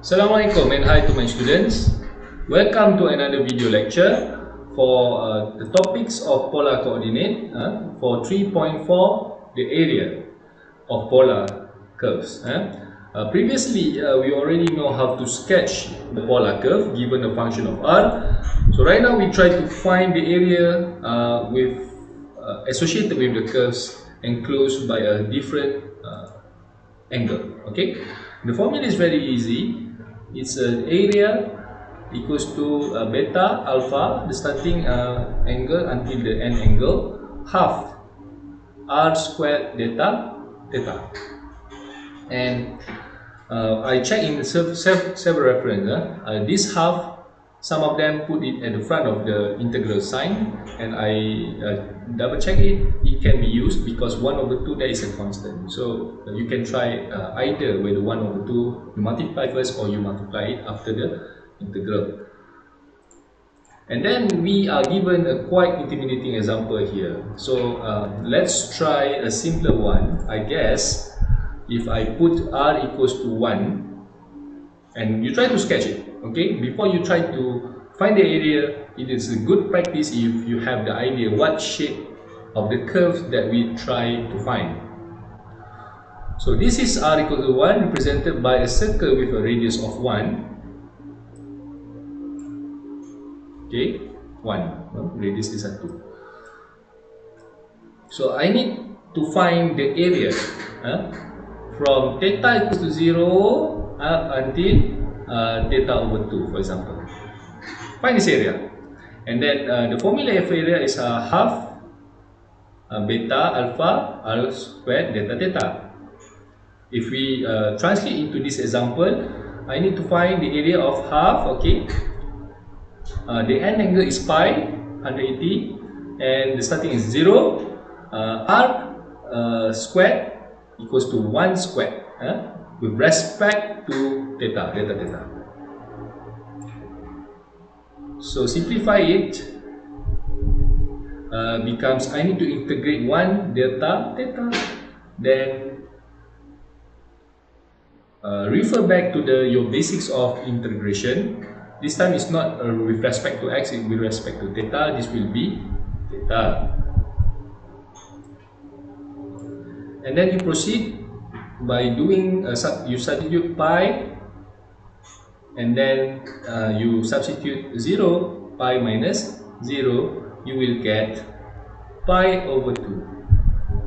Assalamualaikum and hi to my students. Welcome to another video lecture for the topics of polar coordinate for 3.4, the area of polar curves. Previously, we already know how to sketch the polar curve given a function of r. So right now we try to find the area associated with the curves enclosed by a different angle. Okay, the formula is very easy. It's an area equals to beta alpha, the starting angle until the end angle, half r squared theta theta. And I check in several references. This half, some of them put it at the front of the integral sign, and I double check it. It can be used because 1/2 there is a constant. So you can try either whether 1/2 you multiply first or you multiply it after the integral. And then we are given a quite intimidating example here. So let's try a simpler one. I guess if I put r equals to 1 and you try to sketch it, okay, before you try to find the area, it is a good practice if you have the idea what shape of the curve that we try to find. So this is r equals to 1 represented by a circle with a radius of 1. Okay, 1, radius is 1. So I need to find the area from theta equals to 0 until theta over 2, for example. Find this area, and then the formula of area is half beta alpha r squared theta theta. If we translate into this example, I need to find the area of half. Okay, the end angle is pi 180 and the starting is 0. R squared equals to 1 squared with respect to theta theta. So simplify it, becomes I need to integrate 1 delta theta, then refer back to your basics of integration. This time it's not with respect to x, it's with respect to theta. This will be theta. And then you proceed by doing you substitute pi, and then you substitute 0, pi minus 0, you will get pi over 2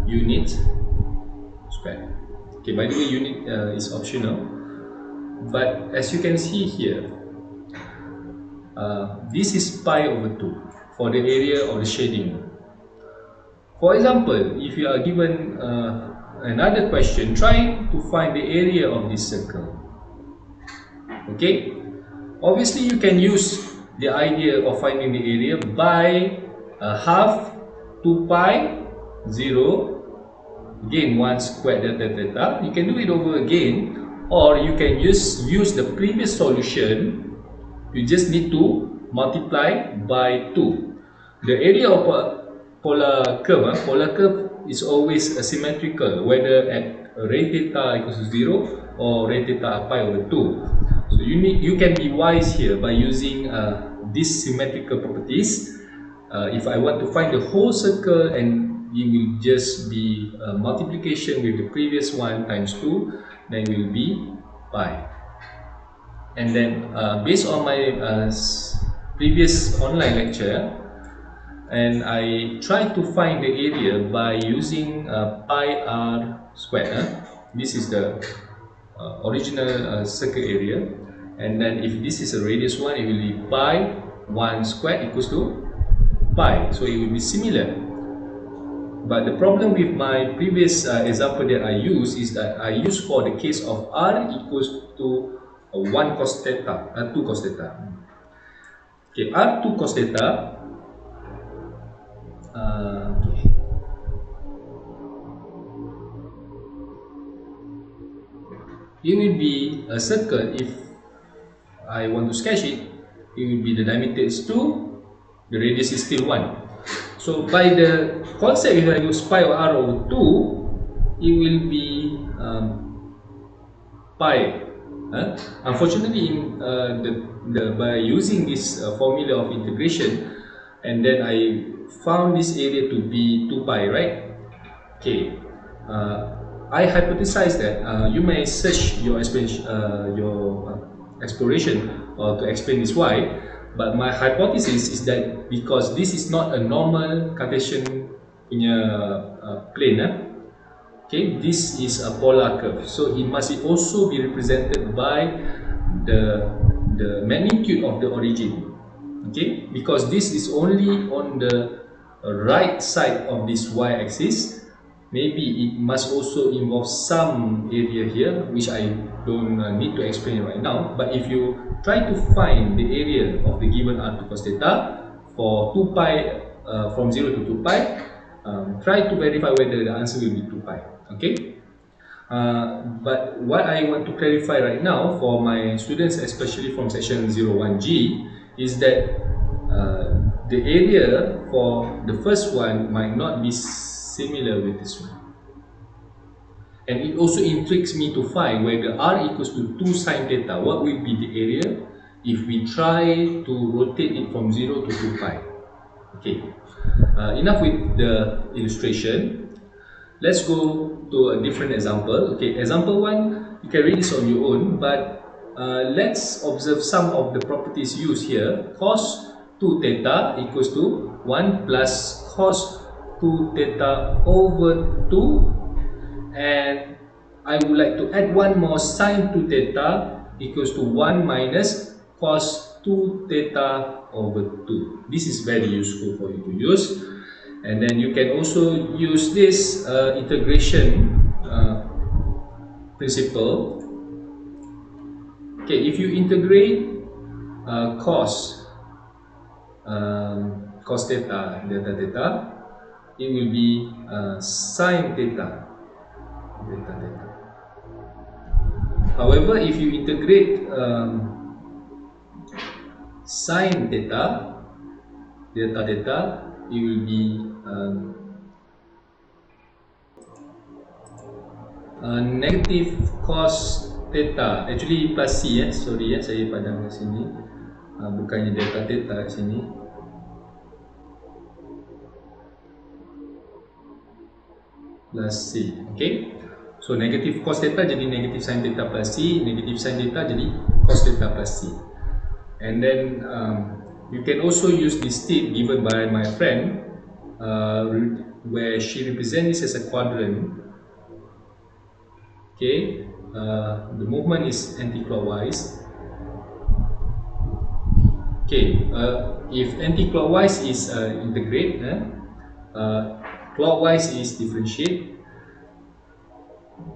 unit squared. Okay, by the way, unit is optional, but as you can see here, this is pi over 2 for the area of the shading. For example, if you are given another question, try to find the area of this circle. Okay, obviously you can use the idea of finding the area by half 2 pi 0, again 1 squared delta theta. You can do it over again, or you can use the previous solution. You just need to multiply by 2. The area of a polar curve is always symmetrical, whether at ray theta equals to 0 or ray theta pi over 2. So you can be wise here by using these symmetrical properties. If I want to find the whole circle, and it will just be multiplication with the previous one times 2, then it will be pi. And then based on my previous online lecture, and I try to find the area by using pi r squared. This is the original circle area, and then if this is a radius 1, it will be pi 1 squared equals to pi, so it will be similar. But the problem with my previous example that I use is that I use for the case of r equals to 1 cos theta, 2 cos theta. Okay, r 2 cos theta. Okay. It will be a circle. If I want to sketch it, it will be the diameter is 2, the radius is still 1. So by the concept, if I use pi r over 2, it will be pi Unfortunately, by using this formula of integration, and then I found this area to be 2 pi, right? Okay, I hypothesize that you may search your exploration to explain this why, but my hypothesis is that because this is not a normal Cartesian punya plane, okay, this is a polar curve, so it must also be represented by the magnitude of the origin, okay, because this is only on the right side of this y-axis. Maybe it must also involve some area here, which I don't need to explain right now. But if you try to find the area of the given r2 cos theta for 2 pi from 0 to 2 pi, try to verify whether the answer will be 2 pi. Okay. But what I want to clarify right now for my students, especially from section 01G, is that the area for the first one might not be similar with this one. And it also intrigues me to find whether r equals to 2 sine theta, what will be the area if we try to rotate it from 0 to 2 pi. Okay, enough with the illustration. Let's go to a different example. Okay, example 1, you can read this on your own, but let's observe some of the properties used here. Cos 2 theta equals to 1 plus cos 2 theta over 2, and I would like to add one more, sin 2 theta equals to 1 minus cos 2 theta over 2. This is very useful for you to use, and then you can also use this integration principle. Okay, if you integrate cos theta delta theta, it will be sin theta delta theta. However, if you integrate sin theta delta theta, it will be negative cos theta, actually plus c, sorry saya padam kat sini, bukannya delta theta kat sini. Plus c, okay. So negative cos theta jadi negative sin theta plus c, negative sin theta jadi cos theta plus c. And then you can also use this tip given by my friend, where she represents this as a quadrant. Okay, the movement is anti-clockwise. Okay, if anti-clockwise is integrate, clockwise is differentiate.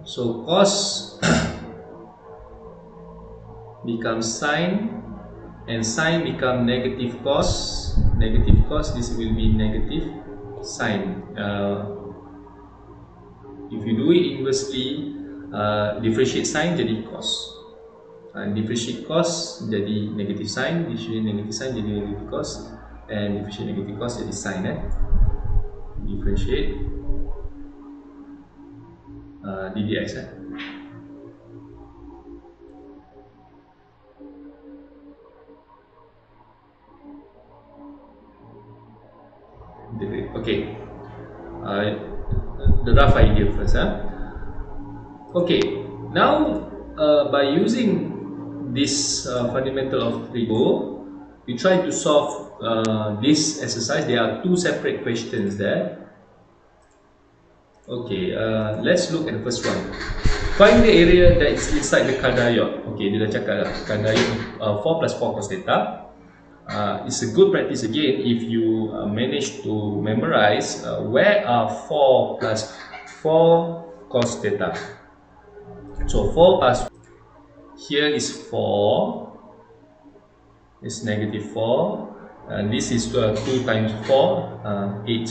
So cos becomes sine, and sine become negative cos. Negative cos, this will be negative sine. If you do it inversely, differentiate sine jadi cos, and differentiate cos jadi negative sine, differentiate negative sine jadi negative cos, and differentiate negative cos jadi sine. Differentiate ddx. Okay, the rough idea first. Okay, now by using this fundamental of trigo, we try to solve this exercise. There are two separate questions there. Okay, let's look at the first one. Find the area that is inside the cardioid. Okay, dia dah cakap lah, cardioid 4 plus 4 cos theta. It's a good practice again if you manage to memorize where are 4 plus 4 cos theta. So 4 plus, here is 4, it's negative 4, and this is 2 times 4, 8.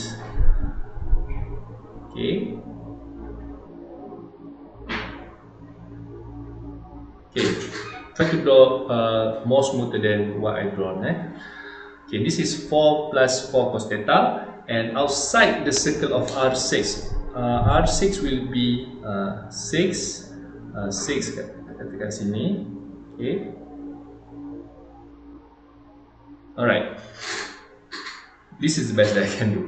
Okay. Okay, try to draw more smoother than what I drawn. Okay, this is 4 plus 4 cos theta, and outside the circle of R6, R6 will be 6, katakan sini. Okay. Alright. This is the best that I can do.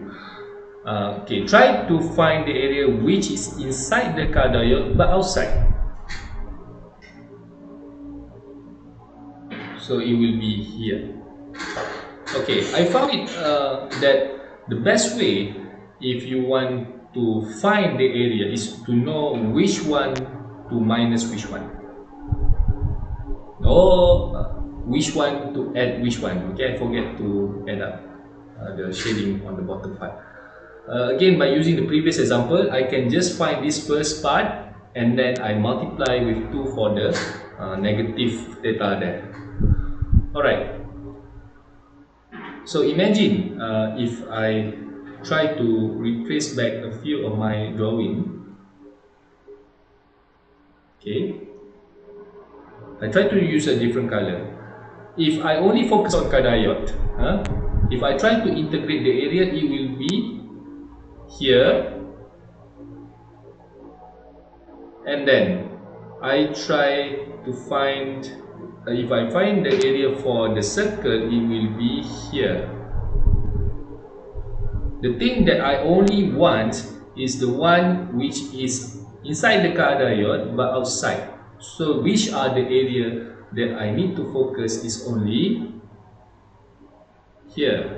Okay, try to find the area which is inside the car diode but outside. So it will be here. Okay, I found it that the best way if you want to find the area is to know which one to minus which one, or which one to add which one. Okay, I forget to add up the shading on the bottom part. Again, by using the previous example, I can just find this first part and then I multiply with 2 for the negative data there. Alright, so imagine if I try to retrace back a few of my drawing. Okay, I try to use a different color. If I only focus on car diode, if I try to integrate the area, it will be here, and then I try to find, if I find the area for the circle, it will be here. The thing that I only want is the one which is inside the car diode but outside. So which are the area that I need to focus is only here.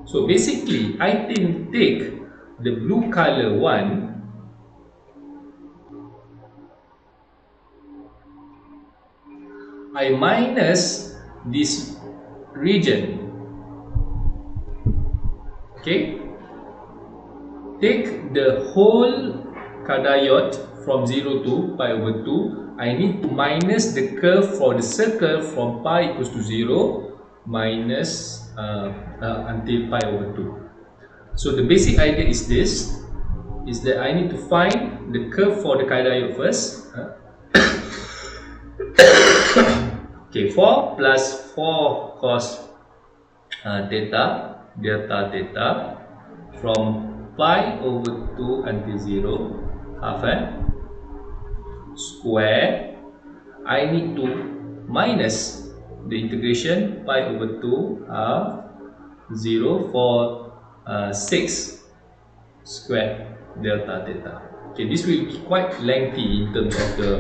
So basically, I can take the blue color one I minus this region. Okay, take the whole car diode from 0 to pi over 2. I need to minus the curve for the circle from pi equals to 0 minus until pi over 2. So the basic idea is this, is that I need to find the curve for the car diode first. Okay, 4 plus 4 cos theta delta theta from pi over 2 until 0 half square. I need to minus the integration pi over 2 half 0 for 6 square delta theta. Okay, this will be quite lengthy in terms of the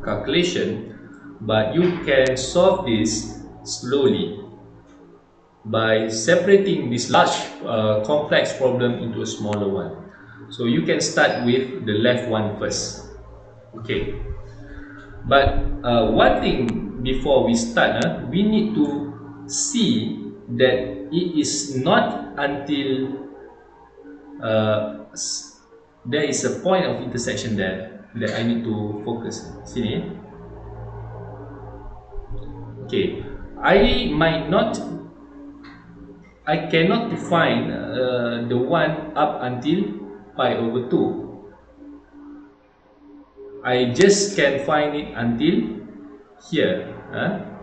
calculation, but you can solve this slowly by separating this large complex problem into a smaller one. So you can start with the left one first. Okay, but one thing before we start, we need to see that it is not until there is a point of intersection there that I need to focus. Sini. Okay, I cannot define the one up until pi over 2. I just can find it until here.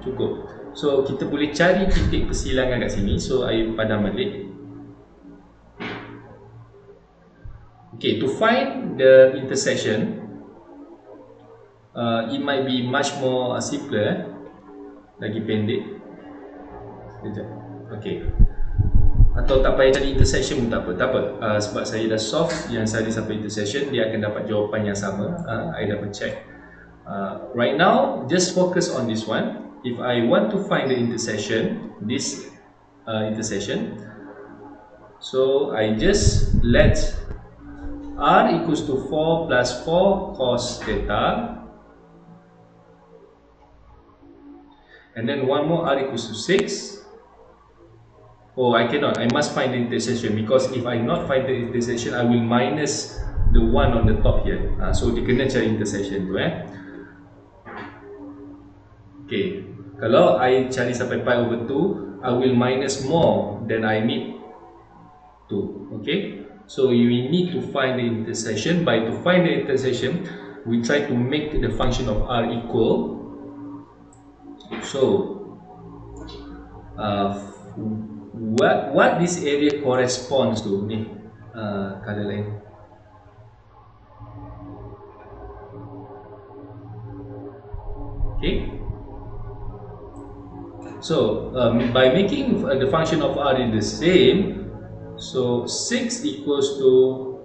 Cukup. So kita boleh cari titik persilangan kat sini. So I padam balik. Okay, to find the intersection, it might be much more simpler. Lagi pendek. Sekejap. Okay. Atau tak payah cari intersection pun tak apa. Tak apa. Sebab saya dah solve yang saya sampai intersection, dia akan dapat jawapan yang sama. I dapat check. Right now, just focus on this one. If I want to find the intersection, this intersection, so I just let R equals to 4 plus 4 cos theta, and then one more R equals to 6. Oh, I cannot. I must find the intersection, because if I not find the intersection, I will minus the one on the top here. So dia kena cari intersection tu. Okay, kalau I cari sampai pi over 2, I will minus more than I need to. Okay, so you need to find the intersection. By to find the intersection, we try to make the function of R equal. So what this area corresponds to ni, color lain. Okay. So by making the function of r is the same, so 6 equals to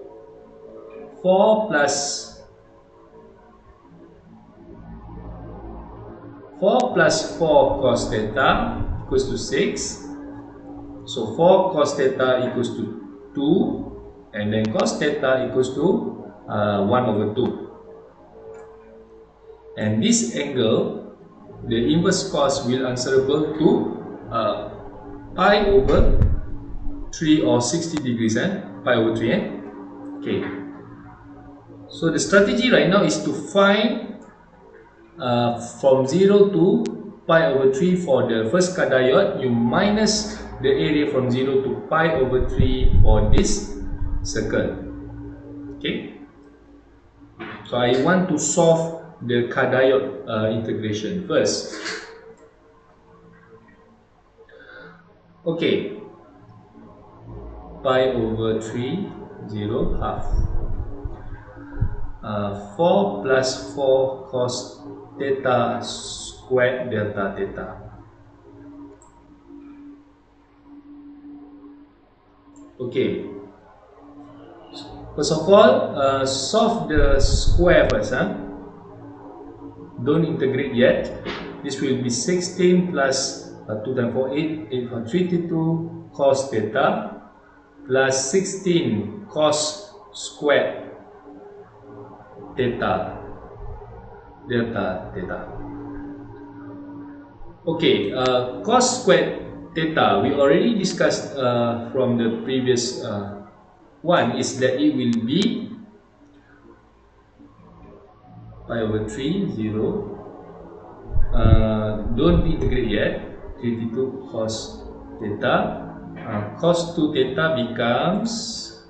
4 plus 4 cos theta equals to 6. So 4 cos theta equals to 2, and then cos theta equals to 1 over 2. And this angle, the inverse cos will answerable to pi over 3 or 60 degrees, pi over 3. Okay. So the strategy right now is to find from 0 to pi over 3 for the first cadiode. You minus the area from 0 to pi over 3 for this circle. Okay. So I want to solve the cadiode integration first. Okay. Pi over 3, 0, half. 4 plus 4 cos theta squared delta theta. Okay. First of all, solve the square first. Don't integrate yet. This will be 16 plus 2 times 4, 8, 8 for 32 cos theta plus 16 cos squared theta delta theta. Okay, cos squared theta we already discussed from the previous one, is that it will be pi over 3, 0. Don't integrate yet. 32 cos theta. Cos 2 theta becomes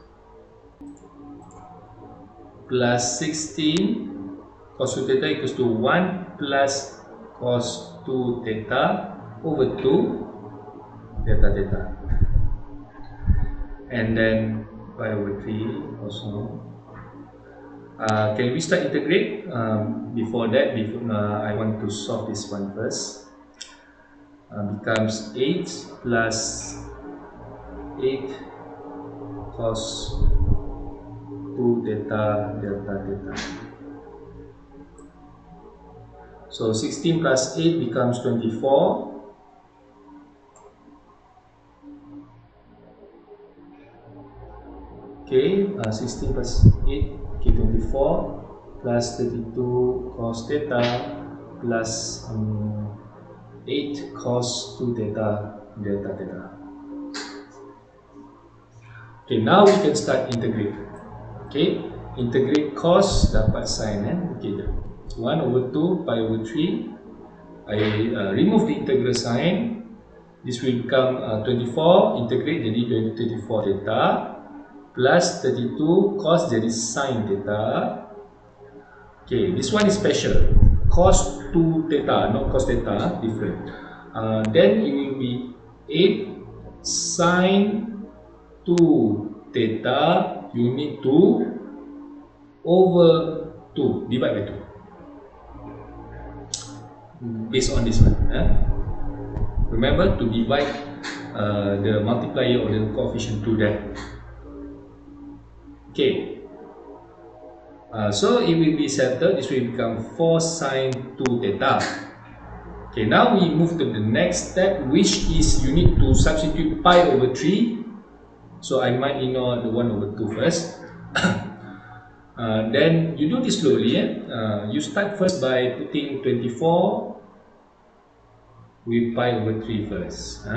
plus 16 cos 2 theta equals to 1 plus cos 2 theta over 2 theta theta. And then pi over 3 also. Can we start integrate? Before that, I want to solve this one first. Becomes 8 plus 8 cos 2 theta delta theta. So 16 plus 8 becomes 24. Okay, 16 plus 8, okay, 24 plus 32 cos theta plus 8 cos 2 theta delta theta. Okay, now we can start integrate. Okay, integrate cos dapat sin. Okay, 1 over 2 pi over 3. I remove the integral sign. This will become 24. Integrate jadi 24 theta plus 32 cos jadi sin theta. Okay, this one is special. Cos 2 theta, not cos theta, different. Then it will be 8 sin 2 theta unit 2 over 2, divide by 2. Based on this one. Remember to divide the multiplier or the coefficient to that. Okay. So it will be settled. This will become 4 sin 2 theta. Okay, now we move to the next step, which is you need to substitute pi over 3. So I might ignore the 1 over 2 first. Then you do this slowly. You start first by putting 24 with pi over 3 first.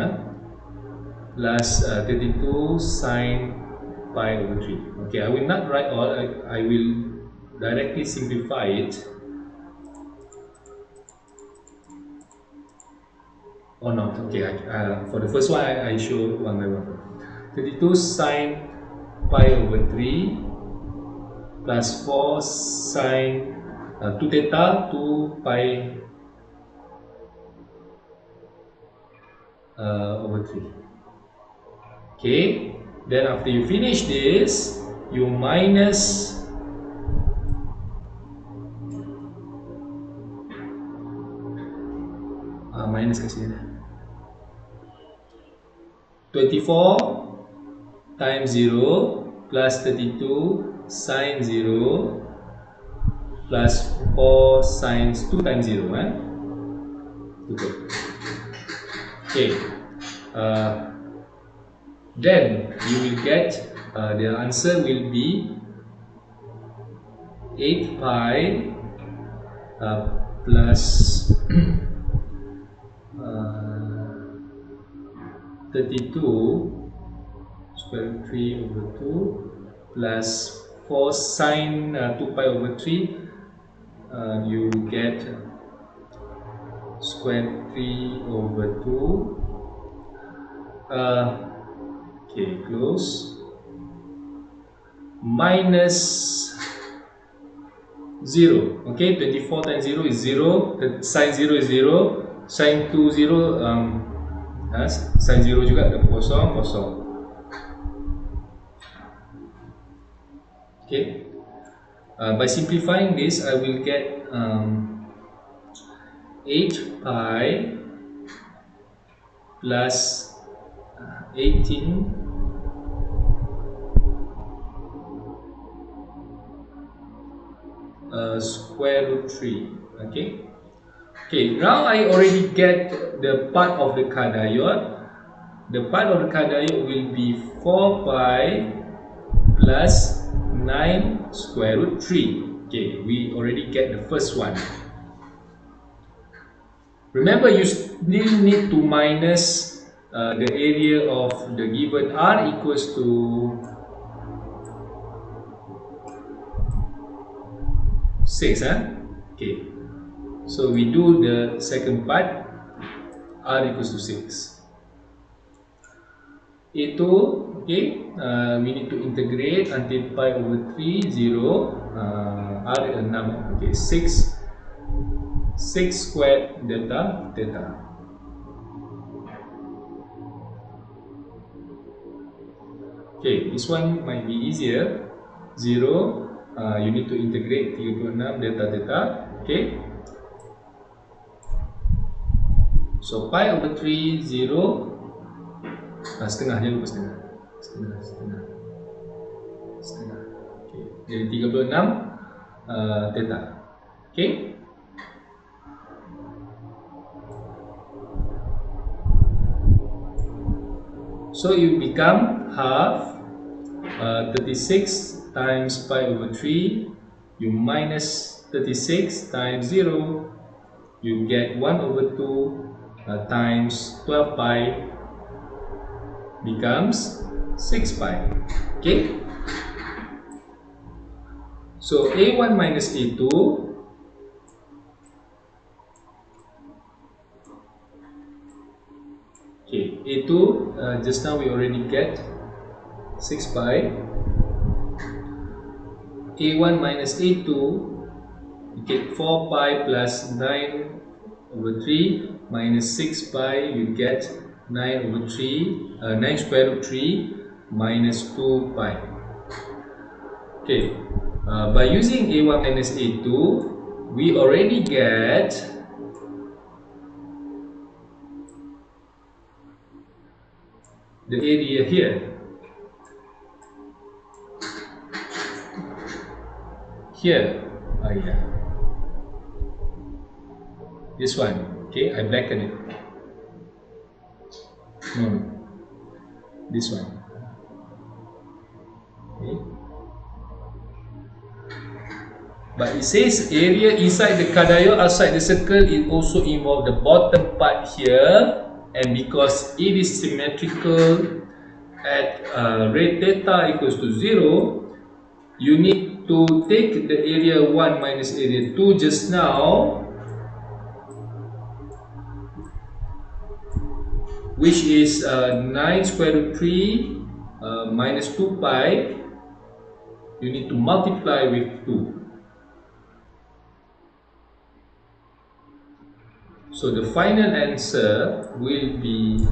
Plus 32 sin pi over 3. Okay, I will not write all. I will directly simplify it. Or not. Okay, for the first one, I show one by one. 32 sin pi over 3 plus 4 sin 2 theta 2 pi over 3. Okay, then after you finish this, you minus minus kat sini. 24 times 0 plus 32 sine 0 plus 4 sine 2 times 0. Betul. Okay. Then you will get the answer will be 8 pi plus 32 square root 3 over 2 plus 4 sine 2 pi over 3. You get square 3 over 2. Okay, close. Minus 0. Okay, 24 times 0 is 0. Sine 0 is 0. Sine 2 0. Sine 0 juga dapat kosong, kosong. Okay. By simplifying this, I will get 8 pi plus 18 square root 3. Okay. Okay, now I already get the part of the cardioid. The part of the cardioid will be 4 pi plus 9 square root 3. Okay, we already get the first one. Remember, you still need to minus the area of the given R equals to 6. Okay, so we do the second part. R equals to 6. Itu, okay, we need to integrate until pi over 3, 0, R 6, okay, 6 squared delta theta. Okay, this one might be easier. 0, you need to integrate 36 delta theta. Okay, so pi over 3, 0, setengah, jangan lupa setengah. Okay, jadi 36 theta. Okay, so it become half 36 times pi over 3. You minus 36 times 0, you get 1 over 2 times 12 pi becomes 6 pi. Okay, so A1 minus A2, okay, A2 just now we already get 6 pi. A1 minus A2, you get 4 pi plus 9 over 3 minus 6 pi, you get 9 over 3, 9 square root 3 minus 2 pi. Okay, by using A1 minus A2, we already get the area here. Here, yeah, this one. Okay, I blacken it. No, this one. Okay, but it says area inside the cardioid outside the circle. It also involves the bottom part here, and because it is symmetrical at rate theta equals to 0, you need to take the area 1 minus area 2 just now, which is 9 square root 3 minus 2 pi. You need to multiply with 2. So the final answer will be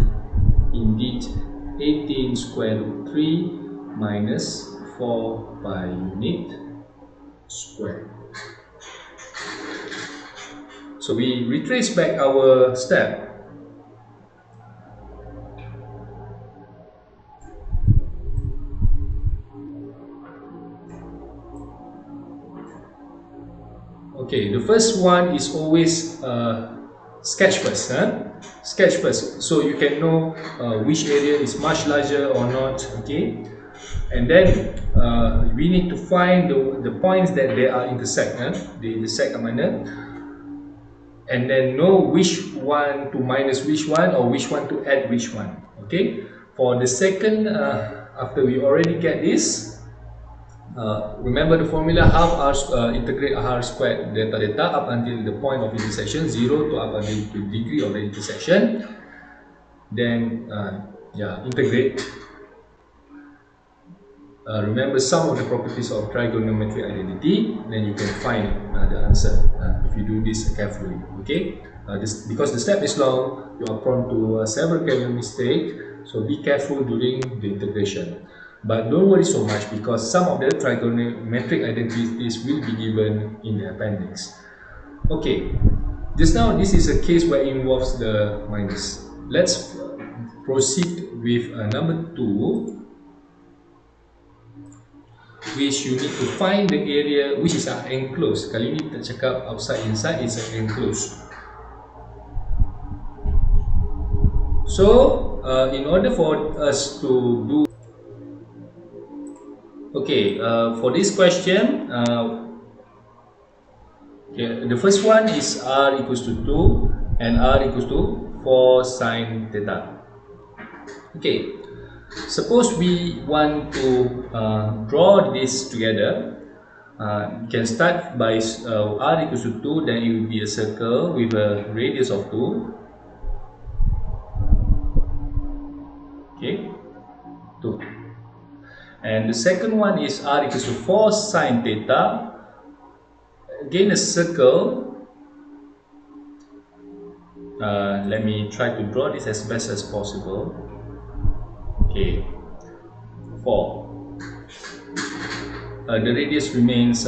indeed 18 square root 3 minus 4 pi unit square. So we retrace back our step. Okay, the first one is always sketch first. Sketch first, so you can know which area is much larger or not. Okay, and then we need to find the points that they are intersect. They intersect kat mana, and then know which one to minus which one or which one to add which one. Okay, for the second, after we already get this, remember the formula: half r integrate r squared delta up until the point of intersection 0 to up until the degree of the intersection. Then integrate. Remember some of the properties of trigonometric identity, then you can find the answer if you do this carefully. Okay, because the step is long, you are prone to several casual mistakes, so be careful during the integration. But don't worry so much, because some of the trigonometric identities will be given in the appendix. Okay, just now this is a case where it involves the minus. Let's proceed with number 2, which you need to find the area which is enclosed. Kali ni tak cakap outside, inside, is enclosed. So in order for us to do, okay, for this question, okay, the first one is r equals to 2 and r equals to 4 sine theta. Okay, suppose we want to draw this together. You can start by r equals to 2, then it will be a circle with a radius of 2. Okay, 2. And the second one is r equals to 4 sine theta. Again, a circle. Let me try to draw this as best as possible. Okay, 4. The radius remains 2.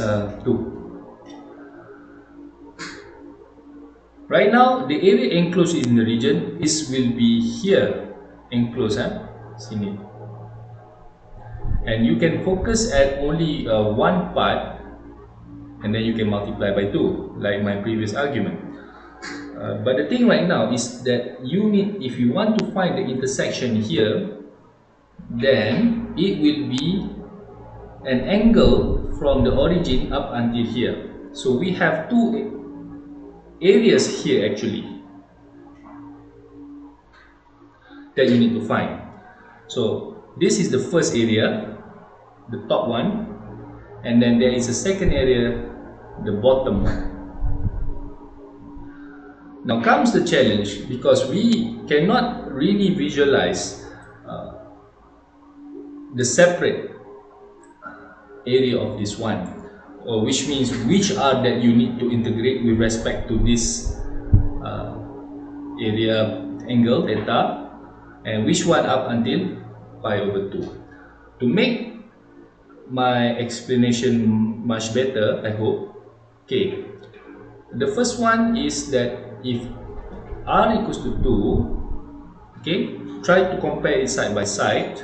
Right now, the area enclosed in the region, this will be here enclosed, sini. And you can focus at only one part, and then you can multiply by 2, like my previous argument. But the thing right now is that you need, if you want to find the intersection here, then it will be an angle from the origin up until here. So we have two areas here actually that you need to find. So this is the first area, the top one, and then there is a second area, the bottom one. Now comes the challenge, because we cannot really visualize the separate area of this one, or which means which are that you need to integrate with respect to this area angle theta, and which one up until pi over 2. To make my explanation much better, I hope. Okay, the first one is that if r equals to 2, okay, try to compare it side by side.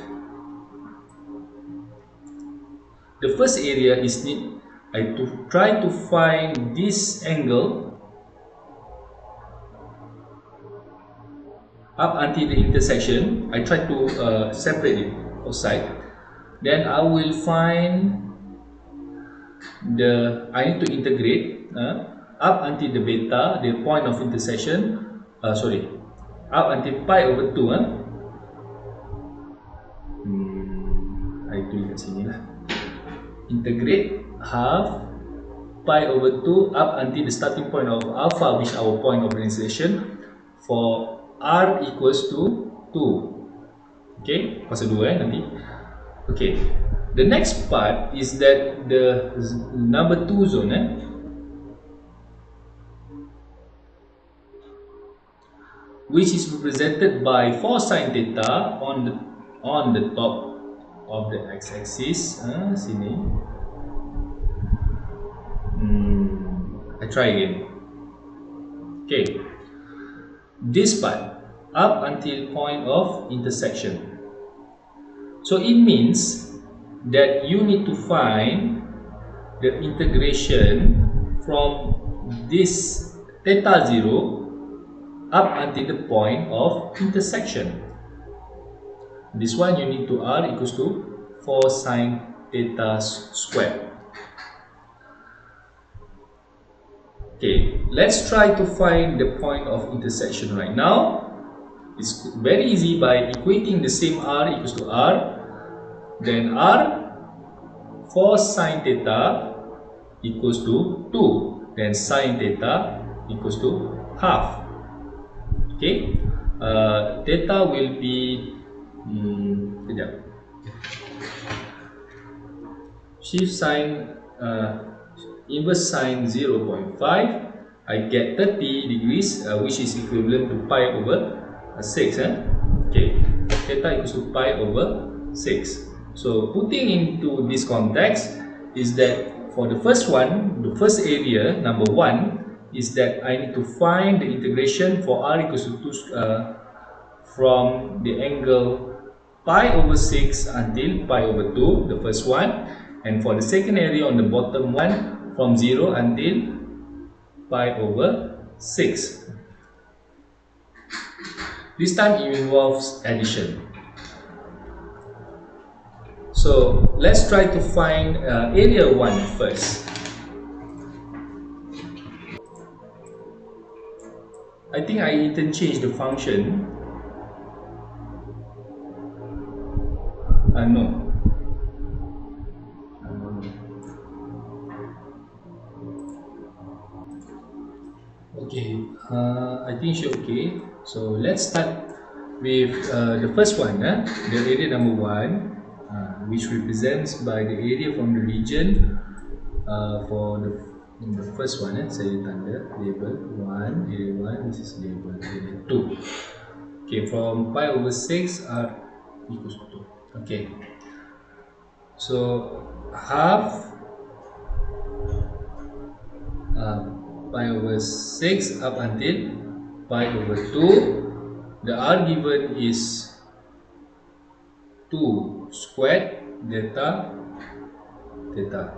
The first area is to try to find this angle up until the intersection. I try to separate it outside. Then I will find I need to integrate up until the beta, the point of intersection. Up until pi over 2. I tulis kat sini lah. Integrate half pi over 2 up until the starting point of alpha, which is our point of intersection, for r equals to 2. Okay, pasal 2 nanti. Okay, the next part is that the number 2 zone which is represented by 4 sine theta on the top of the x-axis. Sini. I try again. Okay, this part up until point of intersection. So it means that you need to find the integration from this theta 0 up until the point of intersection. This one you need to r equals to 4 sine theta squared. Okay, let's try to find the point of intersection right now. It's very easy by equating the same r equals to r. Then r 4 sine theta equals to 2. Then sine theta equals to half. Okay, theta will be shift sine inverse sine 0.5. I get 30 degrees, which is equivalent to pi over 6. Okay, theta equals to pi over 6. So putting into this context is that for the first one, the first area, number 1, is that I need to find the integration for r equals to 2 from the angle pi over 6 until pi over 2, the first one. And for the second area on the bottom one, from 0 until pi over 6. This time it involves addition. So let's try to find area 1 first. I think I interchanged the function. No. Okay, I think it's okay. So let's start with the first one, the area number 1, which represents by the area from the region for the first one. Saya tanda label 1, area 1, this is label area 2. Okay, from pi over 6 r equals to 2. Okay, so half pi over 6 up until pi over 2. The r given is 2 squared delta theta.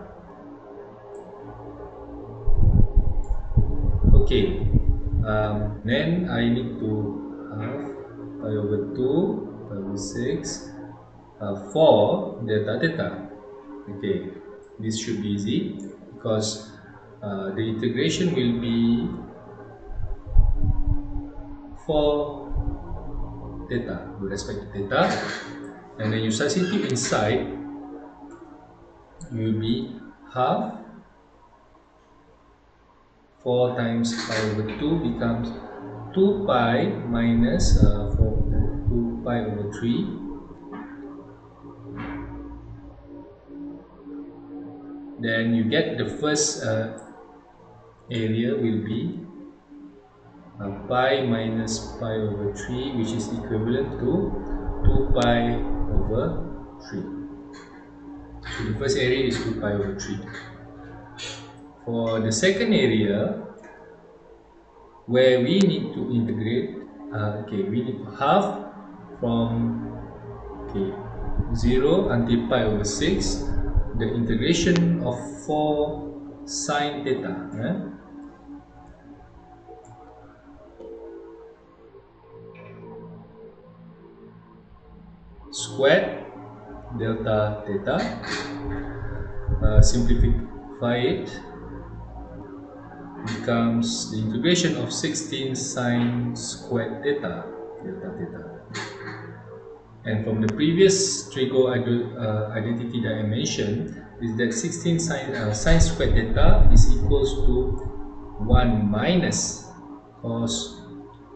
Okay, then I need to half pi over 2 pi over 6 4 delta theta. Okay, this should be easy because the integration will be 4 theta with respect to theta, and then you substitute inside, you will be half 4 times pi over 2 becomes 2 pi minus 2 pi over 3. Then you get the first area will be pi minus pi over 3, which is equivalent to 2 pi over 3. So the first area is 2 pi over 3. For the second area, where we need to integrate, we need to half from 0 until pi over 6, the integration of 4 sine theta. Squared delta theta. Simplify it, becomes the integration of 16 sine squared theta delta theta. And from the previous trigo identity that I mentioned, is that 16 sine squared theta is equals to 1 minus cos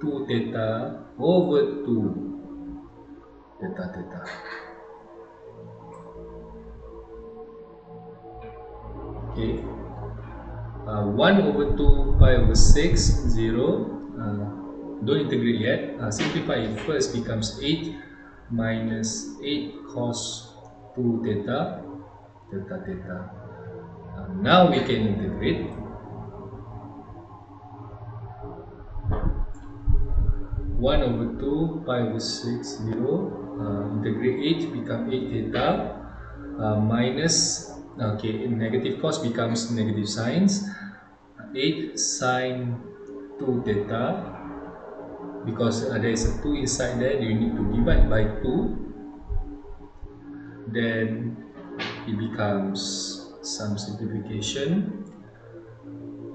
2 theta over 2 theta theta. Okay, 1 over 2 pi over 6, 0. Don't integrate yet. Simplify it first, becomes 8 minus 8 cos 2 theta delta theta. Now we can integrate. 1 over 2 pi over 6, 0. Integrate 8, become 8 theta minus, negative cos becomes negative signs. 8 sine 2 theta, because there is a 2 inside there, you need to divide by 2, then it becomes some simplification,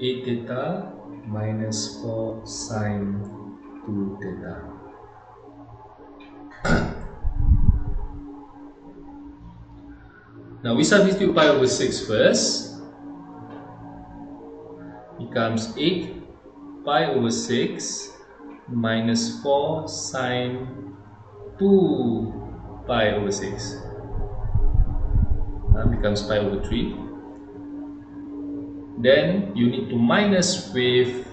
8 theta minus 4 sine 2 theta. Now we substitute pi over 6 first, becomes 8 pi over 6 minus 4 sine 2 pi over 6, becomes pi over 3. Then you need to minus with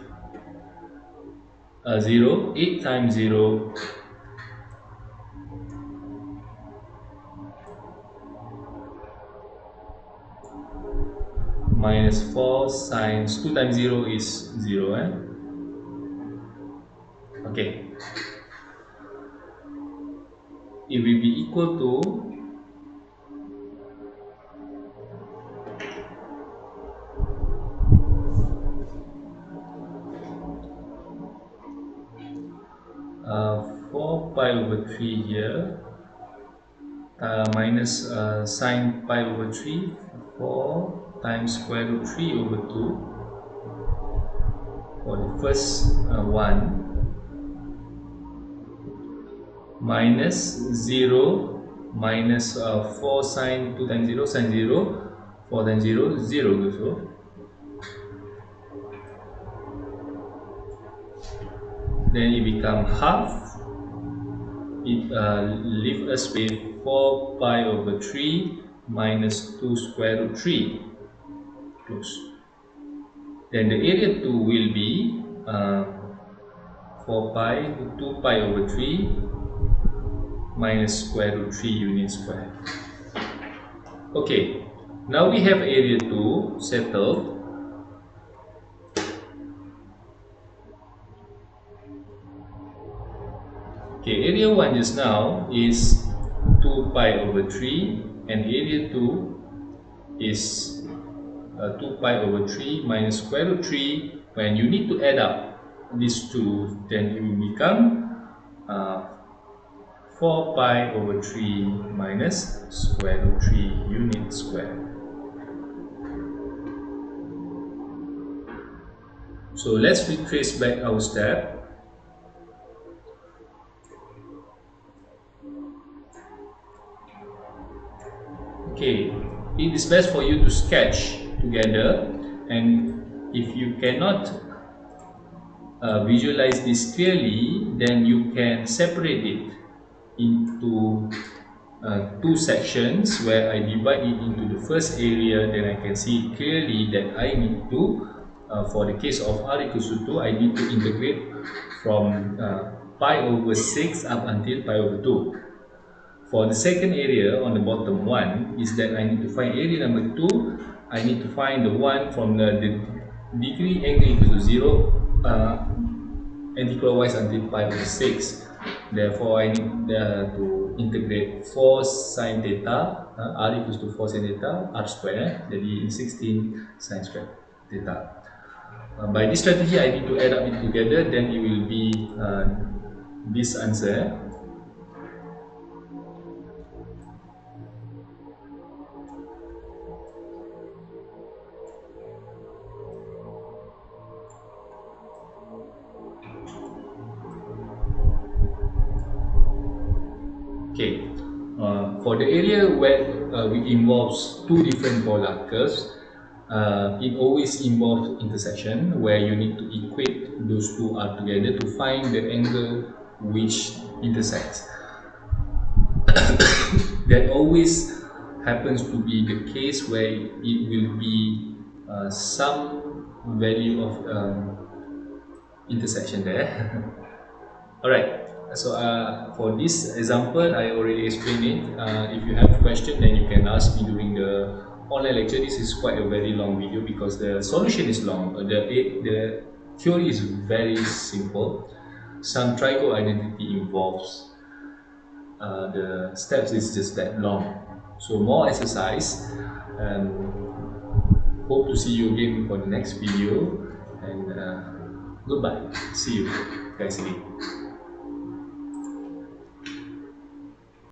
0, 8 times 0 minus 4 sine 2 times 0 is 0. Okay, it will be equal to 4 pi over 3 here, minus sine pi over 3, 4 times square root 3 over 2 for the first one, minus 0 minus 4 sine 2 times 0, sine 0, 4 times 0, 0 also. Then it become half. It leaves us with 4 pi over 3 minus 2 square root 3, close. Then the area 2 will be 4 pi, 2 pi over 3 minus square root 3 unit square. Okay, now we have area 2 settled. Okay, area 1 just now is 2 pi over 3, and area 2 is 2 pi over 3 minus square root 3. When you need to add up these two, then it will become 4 pi over 3 minus square root 3 unit square. So let's retrace back our step. Okay, it is best for you to sketch together, and if you cannot visualize this clearly, then you can separate it into two sections, where I divide it into the first area. Then I can see clearly that I need to, for the case of r equals to 2, I need to integrate from pi over 6 up until pi over 2. For the second area on the bottom one is that I need to find area number 2. I need to find the one from the degree angle equals to 0 anti-clockwise until pi over 6. Therefore, I need to integrate 4 sine theta, r equals to 4 sine theta, r square, jadi 16 sine square theta. By this strategy, I need to add up it together, then it will be this answer. Okay, for the area where it involves two different polar curves, it always involves intersection, where you need to equate those two r together to find the angle which intersects. That always happens to be the case where it will be some value of intersection there. Alright, so for this example, I already explained it. If you have a question, then you can ask me during the online lecture. This is quite a very long video because the solution is long. The theory is very simple. Some triangle identity involves the steps is just that long. So more exercise. Hope to see you again for the next video. And goodbye. See you guys again.